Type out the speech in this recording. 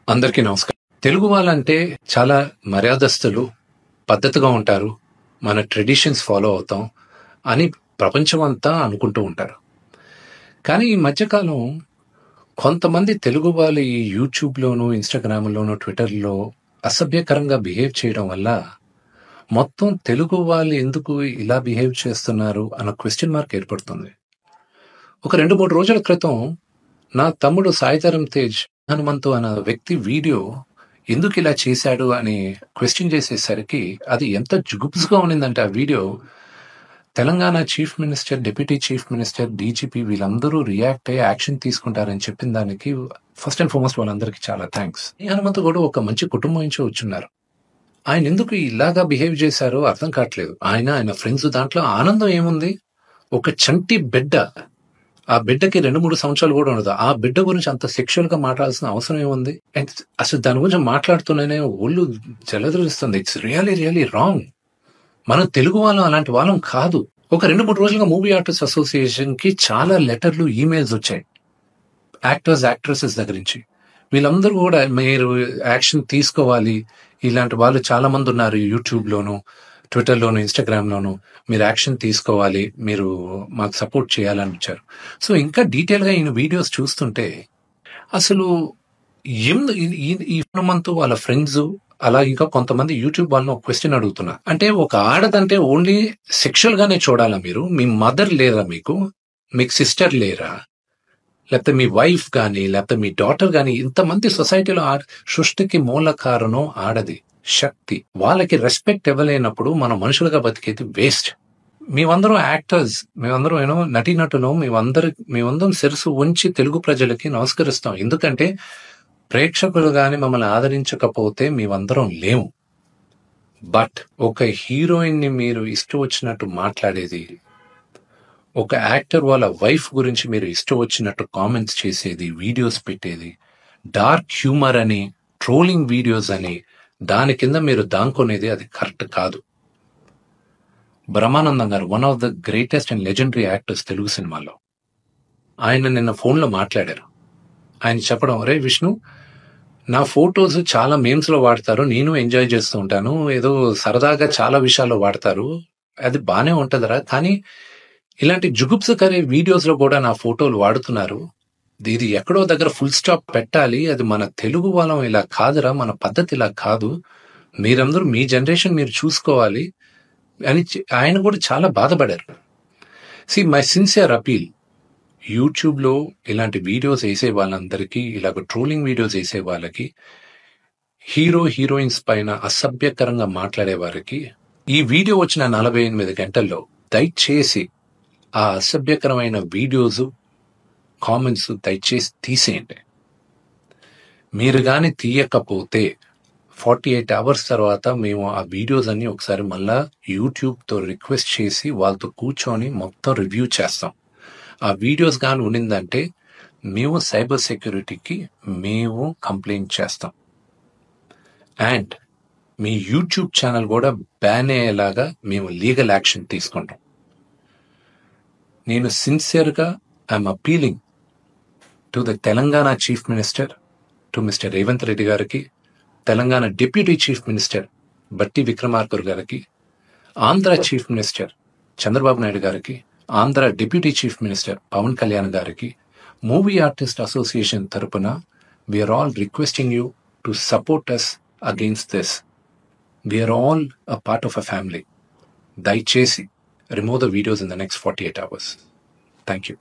అందరికీ నమస్కారం. తెలుగు వాళ్ళంటే చాలా మర్యాదస్తులు, పద్ధతిగా ఉంటారు, మన ట్రెడిషన్స్ ఫాలో అవుతాం అని ప్రపంచం అంతా అనుకుంటూ ఉంటారు. కానీ ఈ మధ్యకాలం కొంతమంది తెలుగు వాళ్ళు ఈ యూట్యూబ్లోను, ఇన్స్టాగ్రామ్లోను, ట్విట్టర్లో అసభ్యకరంగా బిహేవ్ చేయడం వల్ల మొత్తం తెలుగు వాళ్ళు ఎందుకు ఇలా బిహేవ్ చేస్తున్నారు అన్న క్వశ్చన్ మార్క్ ఏర్పడుతుంది. ఒక 2-3 రోజుల క్రితం నా తమ్ముడు సాయిధరం తేజ్ హనుమంతు అన్న వ్యక్తి వీడియో ఎందుకు ఇలా చేశాడు అని క్వశ్చన్ చేసేసరికి అది ఎంత జుగుప్స్గా ఉన్నిందంటే ఆ video Telangana chief minister, deputy chief minister, DGP వీళ్ళందరూ రియాక్ట్ అయ్యి యాక్షన్ తీసుకుంటారని చెప్పిన దానికి ఫస్ట్ అండ్ ఫార్మోస్ట్ వాళ్ళందరికీ చాలా థ్యాంక్స్. ఈ హనుమంతు కూడా ఒక మంచి కుటుంబం నుంచి వచ్చున్నారు. ఆయన ఎందుకు ఇలాగా బిహేవ్ చేశారో అర్థం కావట్లేదు. ఆయన ఫ్రెండ్స్ దాంట్లో ఆనందం ఏముంది? ఒక చంటి బిడ్డ, ఆ బిడ్డకి 2-3 సంవత్సరాలు కూడా ఉండదు. ఆ బిడ్డ గురించి అంత సెక్షువల్ గా మాట్లాడాల్సిన అవసరం ఏముంది? అసలు దాని గురించి మాట్లాడుతూనే ఒళ్ళు జలధరిస్తుంది. It's really wrong. మనం తెలుగు వాళ్ళం అలాంటి వాళ్ళం కాదు. ఒక 2-3 రోజులుగా మూవీ ఆర్టిస్ట్ అసోసియేషన్ కి చాలా లెటర్లు, ఈమెయిల్స్ వచ్చాయి యాక్టర్స్, యాక్ట్రెసెస్ దగ్గర నుంచి. వీళ్ళందరూ కూడా మీరు యాక్షన్ తీసుకోవాలి, ఇలాంటి వాళ్ళు చాలా మంది ఉన్నారు యూట్యూబ్లోను, ట్విట్టర్లోను, ఇన్స్టాగ్రామ్లోను, మీరు యాక్షన్ తీసుకోవాలి, మీరు మాకు సపోర్ట్ చేయాలని వచ్చారు. సో ఇంకా డీటెయిల్గా ఈయన వీడియోస్ చూస్తుంటే అసలు ఈ హనుమంతు వాళ్ళ ఫ్రెండ్స్ అలా ఇంకా కొంతమంది యూట్యూబ్ వాళ్ళని ఒక క్వశ్చన్ అడుగుతున్నా, అంటే ఒక ఆడదంటే ఓన్లీ సెక్షువల్ గానే చూడాలా? మీరు మీ మదర్ లేరా? మీకు సిస్టర్ లేరా? లేకపోతే మీ వైఫ్ కానీ, లేకపోతే మీ డాటర్ కానీ, ఇంతమంది సొసైటీలో సృష్టికి మూల కారణం ఆడది శక్తి. వాళ్ళకి రెస్పెక్ట్ ఇవ్వలేనప్పుడు మనం మనుషులుగా బతికేది వేస్ట్. మేమందరం యాక్టర్స్, మేమందరం నటీనటులు, మేమందరం శిరసు ఉంచి తెలుగు ప్రజలకి నమస్కరిస్తాం. ఎందుకంటే ప్రేక్షకులు గాని మమ్మల్ని ఆదరించకపోతే మేమందరం లేము. బట్ ఒక హీరోయిన్ ని మీరు ఇష్టం వచ్చినట్టు మాట్లాడేది, ఒక యాక్టర్ వాళ్ళ వైఫ్ గురించి మీరు ఇష్టం వచ్చినట్టు కామెంట్స్ చేసేది, వీడియోస్ పెట్టేది, డార్క్ హ్యూమర్ అని, ట్రోలింగ్ వీడియోస్ అని, దాని కింద మీరు దాంకొనేది అది కరెక్ట్ కాదు. బ్రహ్మానందం గారు one of the greatest and legendary actors Telugu సినిమాలో, ఆయన నిన్న ఫోన్లో మాట్లాడారు. ఆయన చెప్పడం, రే విష్ణు, నా ఫొటోస్ చాలా మేమ్స్ లో వాడతారు, నేను ఎంజాయ్ చేస్తూ ఉంటాను, ఏదో సరదాగా చాలా విషయాల్లో వాడతారు, అది బానే ఉంటదరా, కానీ ఇలాంటి జుగుప్సకరే వీడియోస్ లో కూడా నా ఫోటోలు వాడుతున్నారు, ఇది ఎక్కడో దగ్గర ఫుల్ స్టాప్ పెట్టాలి, అది మన తెలుగు వాళ్ళం ఇలా కాదురా, మన పద్ధతి ఇలా కాదు, మీరందరూ మీ జనరేషన్ మీరు చూసుకోవాలి అని ఆయన కూడా చాలా బాధపడారు. మై సిన్సియర్ అపీల్, యూట్యూబ్లో ఇలాంటి వీడియోస్ వేసే వాళ్ళందరికీ, ఇలాగ ట్రోలింగ్ వీడియోస్ వేసే వాళ్ళకి, హీరోయిన్స్ పైన అసభ్యకరంగా మాట్లాడే వారికి, ఈ వీడియో వచ్చిన 48 గంటల్లో దయచేసి ఆ అసభ్యకరమైన వీడియోస్, కామెంట్స్ దయచేసి తీసేయండి. మీరు గాని తీయకపోతే 48 అవర్స్ తర్వాత మేము ఆ వీడియోస్ అన్ని ఒకసారి మళ్ళా యూట్యూబ్తో రిక్వెస్ట్ చేసి వాళ్ళతో కూర్చొని మొత్తం రివ్యూ చేస్తాం. ఆ వీడియోస్ కానీ ఉండిందంటే మేము సైబర్ సెక్యూరిటీకి మేము కంప్లైంట్ చేస్తాం. అండ్ మీ యూట్యూబ్ ఛానల్ కూడా బ్యాన్ అయ్యేలాగా మేము లీగల్ యాక్షన్ తీసుకుంటాం. నేను సిన్సియర్గా I'm appealing to the Telangana chief minister, to mister Revanth Reddy గారికి, Telangana deputy chief minister Bhatti Vikramarka గారికి, ఆంధ్ర చీఫ్ మినిస్టర్ చంద్రబాబు నాయుడు గారికి, Andhra deputy chief minister Pawan Kalyan గారికి, మూవీ ఆర్టిస్ట్ అసోసియేషన్ తరపున we are all requesting you to support us against this. We are all a part of a family. దయచేసి remove the videos in the next 48 hours. Thank you.